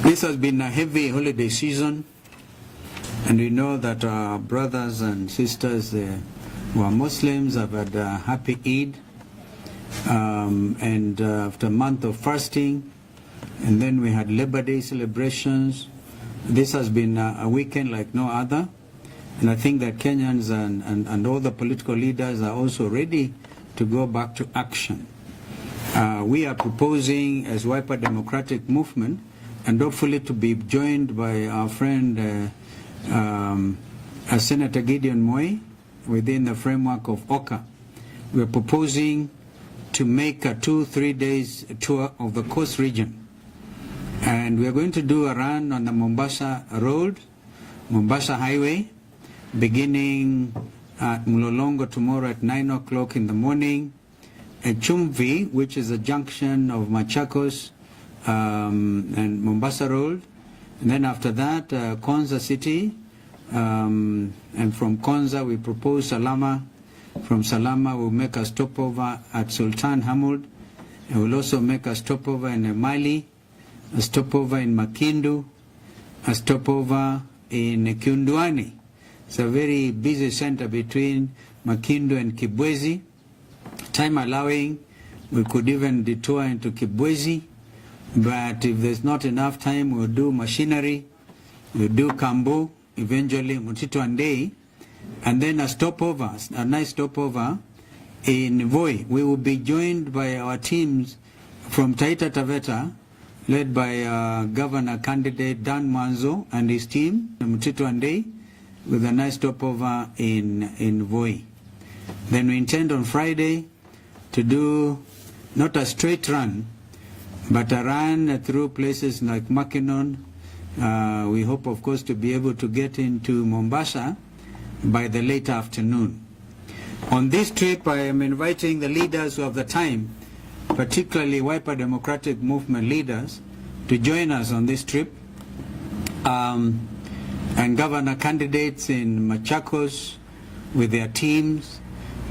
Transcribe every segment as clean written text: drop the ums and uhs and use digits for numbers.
This has been a heavy holiday season, and we know that our brothers and sisters who are Muslims have had a happy Eid, and after a month of fasting, and then we had Labor Day celebrations. This has been a weekend like no other, and I think that Kenyans and all the political leaders are also ready to go back to action. We are proposing as Wiper Democratic Movement, and hopefully to be joined by our friend Senator Gideon Moi within the framework of OCA. We are proposing to make a 2-3 days tour of the coast region. And we are going to do a run on the Mombasa Road, Mombasa Highway, beginning at Mlolongo tomorrow at 9 o'clock in the morning, at Chumvi, which is a junction of Machakos and Mombasa Road, and then after that Konza City, and from Konza we propose Salama. From Salama we'll make a stopover at Sultan Hamud, and we'll also make a stopover in Emali, a stopover in Makindu, a stopover in Kiunduani. It's a very busy center between Makindu and Kibwezi. Time allowing, we could even detour into Kibwezi, but if there's not enough time, we'll do Machinery, we'll do Kambo, eventually Mutito Andei, and then a stopover, a nice stopover in Voi. We will be joined by our teams from Taita Taveta, led by Governor candidate Dan Mwanzo and his team, Mutito Andei, with a nice stopover in Voi. Then we intend on Friday to do not a straight run, but a run through places like Makinon. We hope, of course, to be able to get into Mombasa by the late afternoon. On this trip, I am inviting the leaders of the time, particularly Wiper Democratic Movement leaders, to join us on this trip. And governor candidates in Machakos with their teams,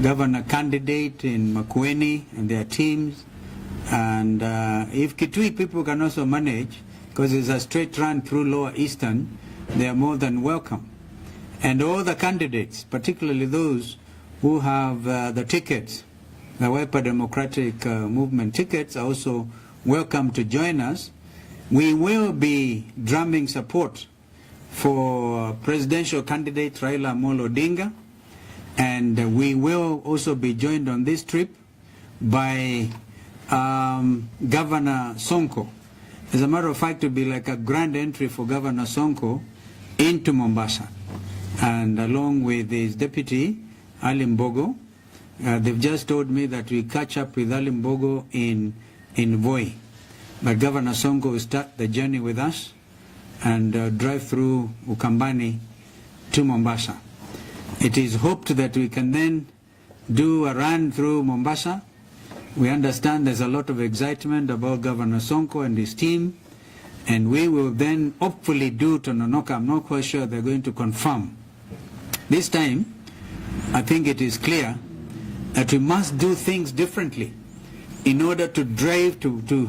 governor candidate in Makueni and their teams, and if Kitui people can also manage, because it's a straight run through Lower Eastern, they are more than welcome. And all the candidates, particularly those who have the tickets, the Wiper Democratic Movement tickets, are also welcome to join us. We will be drumming support for presidential candidate Raila Amolo Odinga, and we will also be joined on this trip by Governor Sonko. As a matter of fact, it will be like a grand entry for Governor Sonko into Mombasa, and along with his deputy Ali Mbogo. They've just told me that we catch up with Ali Mbogo in Voi, but Governor Sonko will start the journey with us and drive through Ukambani to Mombasa. It is hoped that we can then do a run through Mombasa. We understand there's a lot of excitement about Governor Sonko and his team, and we will then hopefully do Tononoka. I'm not quite sure they're going to confirm. This time, I think it is clear that we must do things differently in order to drive to